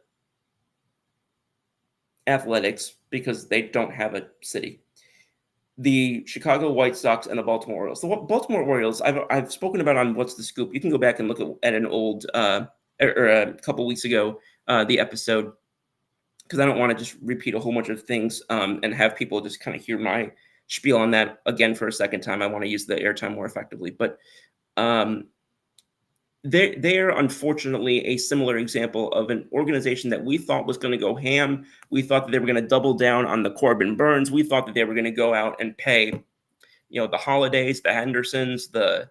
Athletics because they don't have a city, the Chicago White Sox, and the Baltimore Orioles. The Baltimore Orioles, I've spoken about on What's the Scoop. You can go back and look at an old or a couple weeks ago the episode, because I don't want to just repeat a whole bunch of things and have people just kind of hear my spiel on that again for a second time. I want to use the airtime more effectively, but um, they're unfortunately a similar example of an organization that we thought was going to go ham. We thought that they were going to double down on the Corbin Burns. We thought that they were going to go out and pay, the Holidays, the Hendersons, the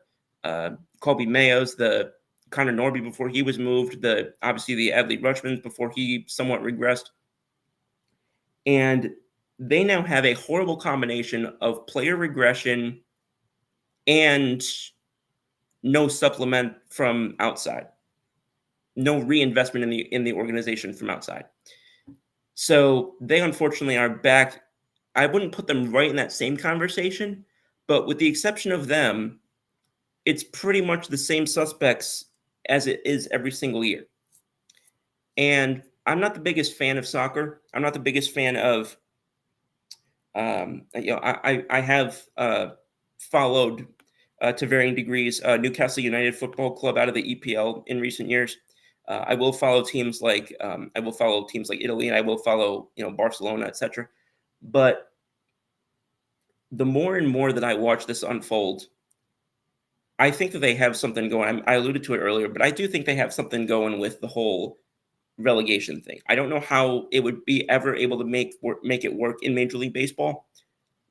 Colby Mayos, the Connor Norby before he was moved, the obviously the Adley Rutschmans before he somewhat regressed. And they now have a horrible combination of player regression and no supplement from outside, no reinvestment in the organization from outside. So they unfortunately are back. I wouldn't put them right in that same conversation, but with the exception of them, it's pretty much the same suspects as it is every single year. And I'm not the biggest fan of soccer. I'm not the biggest fan of, I have followed to varying degrees Newcastle United Football Club out of the EPL in recent years. I will follow teams like Italy, and I will follow Barcelona, etc. But the more and more that I watch this unfold, I think that they have something going. I alluded to it earlier, but I do think they have something going with the whole relegation thing. I don't know how it would be ever able to make it work in Major League Baseball,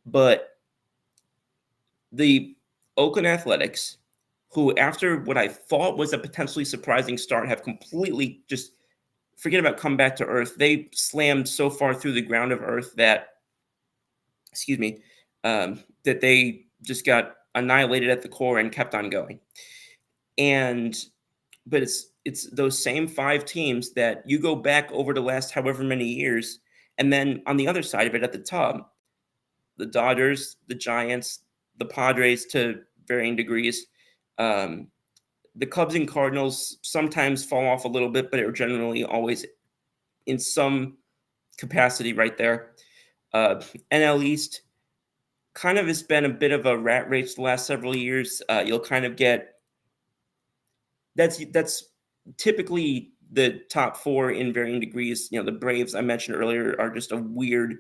but the Oakland Athletics, who after what I thought was a potentially surprising start, have completely just forget about come back to earth. They slammed so far through the ground of earth that, excuse me, that they just got annihilated at the core and kept on going. And but it's those same five teams that you go back over the last however many years, and then on the other side of it at the top, the Dodgers, the Giants, the Padres to varying degrees. The Cubs and Cardinals sometimes fall off a little bit, but are generally always in some capacity right there. NL East kind of has been a bit of a rat race the last several years. You'll kind of get that's typically the top four in varying degrees. The Braves I mentioned earlier are just a weird.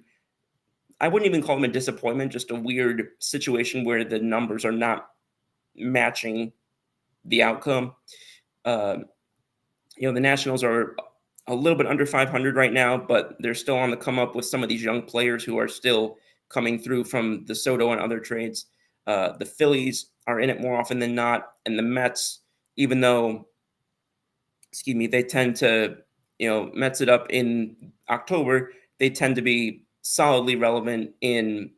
I wouldn't even call them a disappointment, just a weird situation where the numbers are not matching the outcome. The Nationals are a little bit under 500 right now, but they're still on the come up with some of these young players who are still coming through from the Soto and other trades. The Phillies are in it more often than not, and the Mets, even though, excuse me, they tend to, Mets it up in October, they tend to be solidly relevant in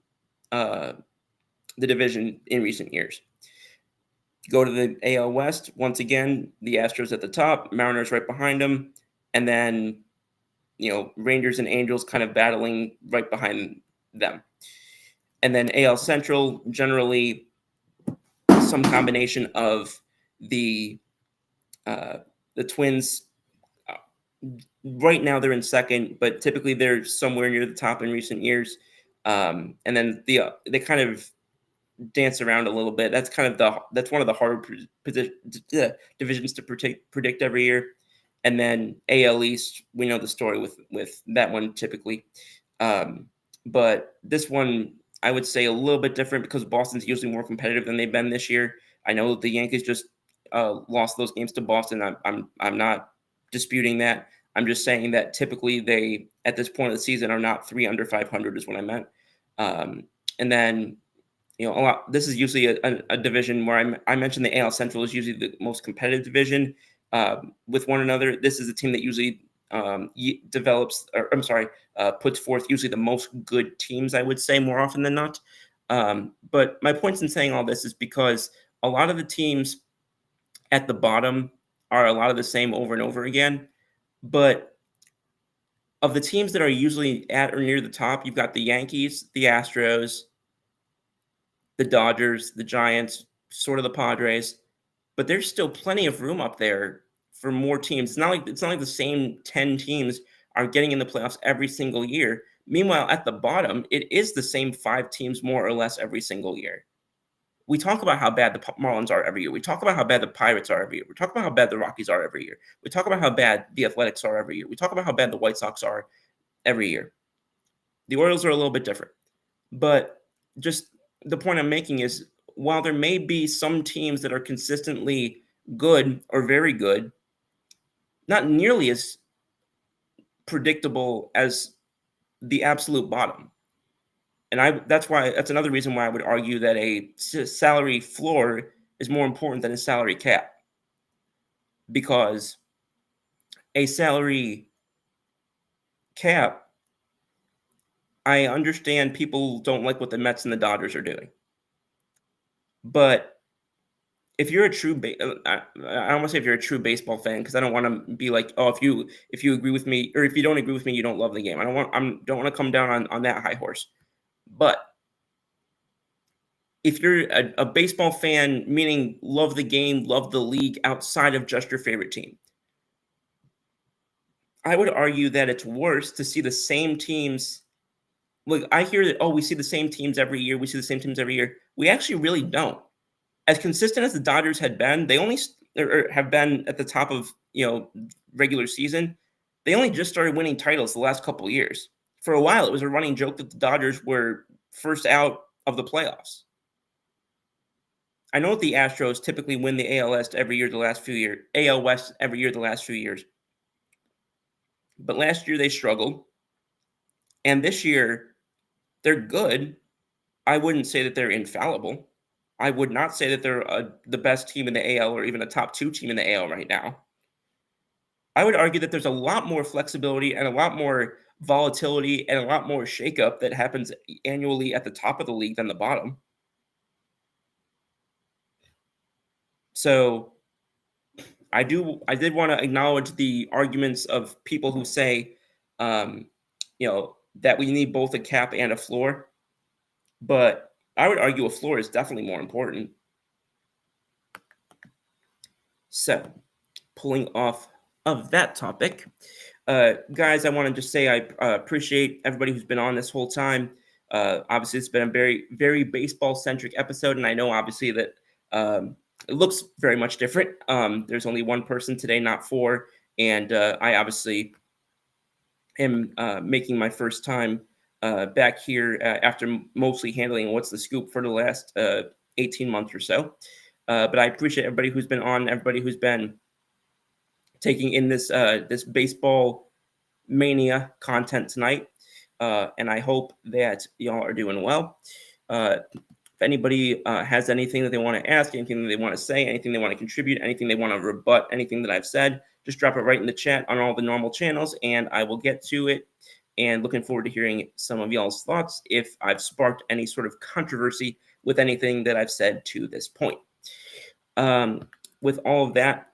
the division in recent years. Go to the AL West, once again, the Astros at the top, Mariners right behind them, and then, Rangers and Angels kind of battling right behind them. And then AL Central, generally some combination of the Twins. Right now they're in second, but typically they're somewhere near the top in recent years. And then they kind of dance around a little bit. That's kind of that's one of the harder divisions to predict every year. And then AL East, we know the story with that one typically. Um, but this one, I would say a little bit different because Boston's usually more competitive than they've been this year. I know the Yankees just lost those games to Boston. I'm not disputing that. I'm just saying that typically they at this point of the season are not 3 under 500 is what I meant. Um, and then a lot. This is usually a division where I mentioned the AL Central is usually the most competitive division with one another. This is a team that usually develops, or I'm sorry, puts forth usually the most good teams. I would say more often than not. But my points in saying all this is because a lot of the teams at the bottom are a lot of the same over and over again. But of the teams that are usually at or near the top, you've got the Yankees, the Astros, the Dodgers, the Giants, sort of the Padres, but there's still plenty of room up there for more teams. It's not like the same 10 teams are getting in the playoffs every single year. Meanwhile, at the bottom, it is the same 5 teams more or less every single year. We talk about how bad the Marlins are every year. We talk about how bad the Pirates are every year. We talk about how bad the Rockies are every year. We talk about how bad the Athletics are every year. We talk about how bad the White Sox are every year. The Orioles are a little bit different. But just the point I'm making is while there may be some teams that are consistently good or very good, not nearly as predictable as the absolute bottom. And that's another reason why I would argue that a salary floor is more important than a salary cap, because a salary cap, I understand people don't like what the Mets and the Dodgers are doing. But if you're a true I don't want to say if you're a true baseball fan, because I don't want to be like, oh, if you agree with me, or if you don't agree with me, you don't love the game. Don't want to come down on that high horse. But if you're a baseball fan, meaning love the game, love the league outside of just your favorite team, I would argue that it's worse to see the same teams. Like, I hear that, oh, we see the same teams every year. We see the same teams every year. We actually really don't. As consistent as the Dodgers had been, they only or have been at the top of regular season. They only just started winning titles the last couple of years. For a while, it was a running joke that the Dodgers were first out of the playoffs. I know that the Astros typically win the AL West every year the last few years, AL West every year the last few years. But last year they struggled, and this year they're good. I wouldn't say that they're infallible. I would not say that they're the best team in the AL or even a top 2 team in the AL right now. I would argue that there's a lot more flexibility and a lot more volatility and a lot more shakeup that happens annually at the top of the league than the bottom. So I did want to acknowledge the arguments of people who say, um, that we need both a cap and a floor. But I would argue a floor is definitely more important. So, pulling off of that topic, guys, I want to just say I appreciate everybody who's been on this whole time. Obviously, it's been a very, very baseball centric episode, and I know obviously that it looks very much different. There's only one person today, not 4, and I obviously am making my first time back here after mostly handling What's the Scoop for the last 18 months or so. But I appreciate everybody who's been on, everybody who's been taking in this baseball mania content tonight, and I hope that y'all are doing well. If anybody has anything that they want to ask, anything that they want to say, anything they want to contribute, anything they want to rebut, anything that I've said, just drop it right in the chat on all the normal channels, and I will get to it. And looking forward to hearing some of y'all's thoughts if I've sparked any sort of controversy with anything that I've said to this point. With all of that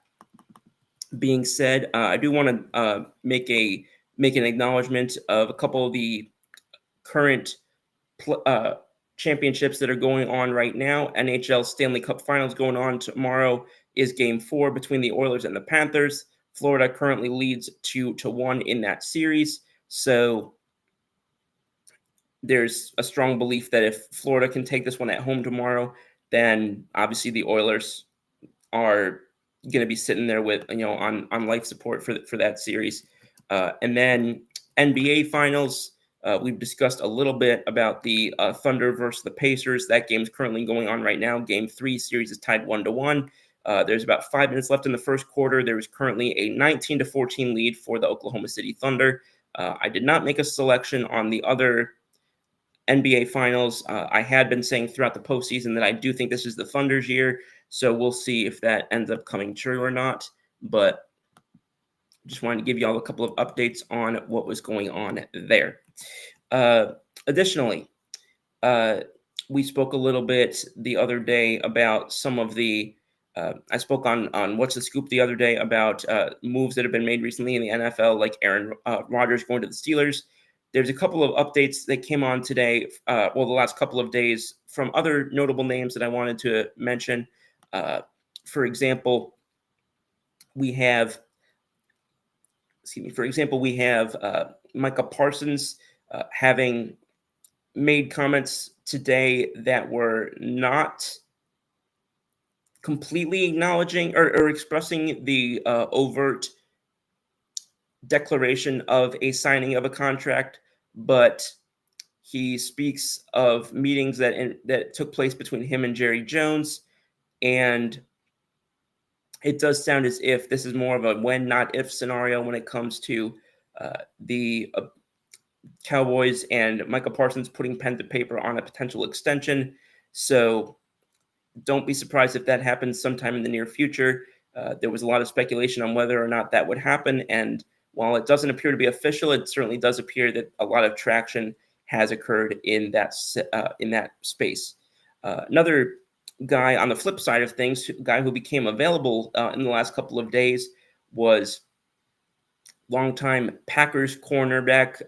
being said, I do want to make an acknowledgement of a couple of the current championships that are going on right now. NHL Stanley Cup Finals going on tomorrow is Game 4 between the Oilers and the Panthers. Florida currently leads 2-1 in that series. So there's a strong belief that if Florida can take this one at home tomorrow, then obviously the Oilers are going to be sitting there with on life support for that series. And then NBA Finals. We've discussed a little bit about the Thunder versus the Pacers. That game's currently going on right now. Game 3 series is tied 1-1. There's about 5 minutes left in the first quarter. There is currently a 19-14 lead for the Oklahoma City Thunder. I did not make a selection on the other NBA Finals. I had been saying throughout the postseason that I do think this is the Thunder's year, so we'll see if that ends up coming true or not. But just wanted to give you all a couple of updates on what was going on there. Additionally, we spoke a little bit the other day about some of the. I spoke on What's the Scoop the other day about moves that have been made recently in the NFL, like Aaron Rodgers going to the Steelers. There's a couple of updates that came on today, the last couple of days, from other notable names that I wanted to mention. For example, we have Micah Parsons having made comments today that were not completely acknowledging or expressing the overt declaration of a signing of a contract, but he speaks of meetings that took place between him and Jerry Jones, and it does sound as if this is more of a when, not if scenario when it comes to the Cowboys and Micah Parsons putting pen to paper on a potential extension. So don't be surprised if that happens sometime in the near future. There was a lot of speculation on whether or not that would happen, and while it doesn't appear to be official, it certainly does appear that a lot of traction has occurred in that space. Another guy on the flip side of things, guy who became available in the last couple of days, was longtime Packers cornerback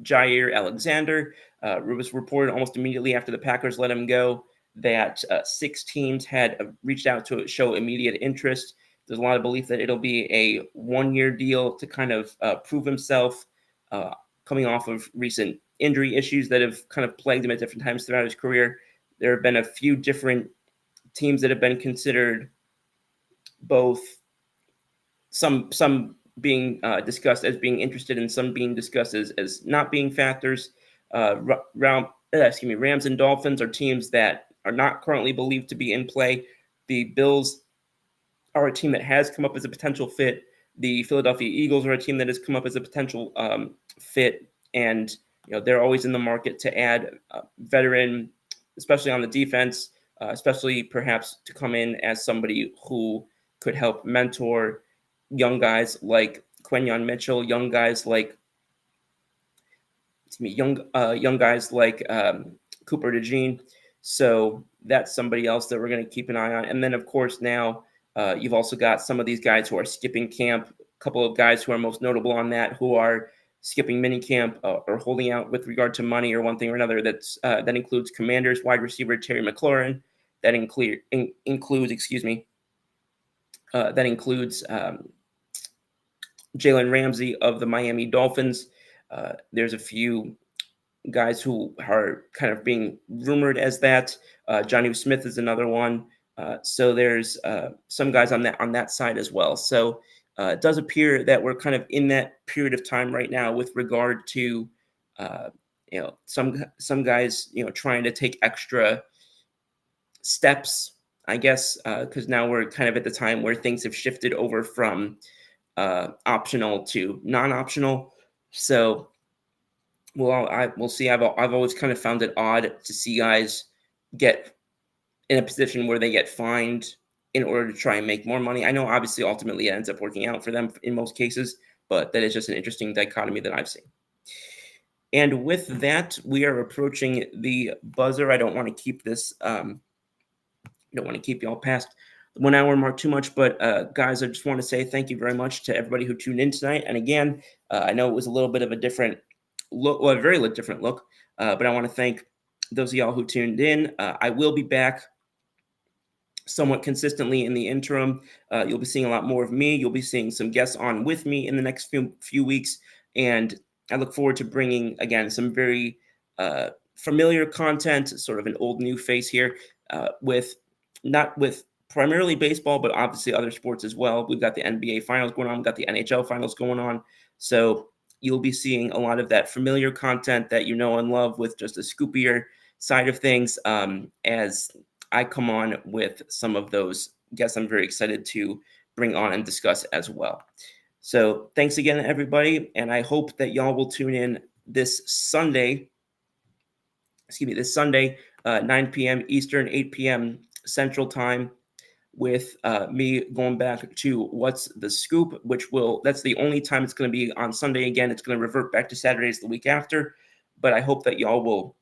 Jair Alexander. It was reported almost immediately after the Packers let him go that 6 teams had reached out to show immediate interest. There's a lot of belief that it'll be a 1-year deal to kind of prove himself, coming off of recent injury issues that have kind of plagued him at different times throughout his career. There have been a few different teams that have been considered, both some being discussed as being interested and some being discussed as not being factors. Rams and Dolphins are teams that are not currently believed to be in play. The Bills are a team that has come up as a potential fit. The Philadelphia Eagles are a team that has come up as a potential fit, and they're always in the market to add veteran, especially on the defense, especially perhaps to come in as somebody who could help mentor young guys like Quenyon Mitchell, young guys like Cooper DeJean. So that's somebody else that we're going to keep an eye on. And then, of course, now you've also got some of these guys who are skipping camp, a couple of guys who are most notable on that, who are skipping mini camp or holding out with regard to money or one thing or another. That includes Commanders wide receiver Terry McLaurin. That includes Jalen Ramsey of the Miami Dolphins. There's a few guys who are kind of being rumored as that. Jonnu Smith is another one. So there's some guys on that side as well. So it does appear that we're kind of in that period of time right now with regard to some guys trying to take extra steps, I guess, because now we're kind of at the time where things have shifted over from optional to non-optional. So we'll see. I've always kind of found it odd to see guys get in a position where they get fined in order to try and make more money. I know obviously ultimately it ends up working out for them in most cases, but that is just an interesting dichotomy that I've seen. And with that, we are approaching the buzzer. I don't want to keep this don't want to keep y'all past the 1 hour mark too much, but guys, I just want to say thank you very much to everybody who tuned in tonight. And again, I know it was a little bit of a different look, well, a very different look, but I want to thank those of y'all who tuned in. I will be back somewhat consistently in the interim. You'll be seeing a lot more of me. You'll be seeing some guests on with me in the next few weeks, and I look forward to bringing again some very familiar content, sort of an old new face here, not with primarily baseball, but obviously other sports as well. We've got the NBA finals going on, we've got the NHL finals going on. So you'll be seeing a lot of that familiar content that you know and love with just a scoopier side of things as I come on with some of those guests I'm very excited to bring on and discuss as well. So thanks again, everybody. And I hope that y'all will tune in this Sunday, this Sunday, 9 p.m. Eastern, 8 p.m. Central Time, with me going back to What's the Scoop, that's the only time it's going to be on Sunday again. It's going to revert back to Saturdays the week after, but I hope that y'all will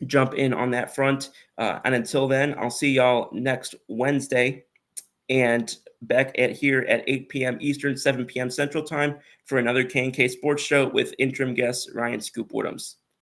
jump in on that front. And until then, I'll see y'all next Wednesday and back here at 8 p.m. Eastern, 7 p.m. Central Time for another K&K Sports Show with interim guest Ryan Scoop Woodhams.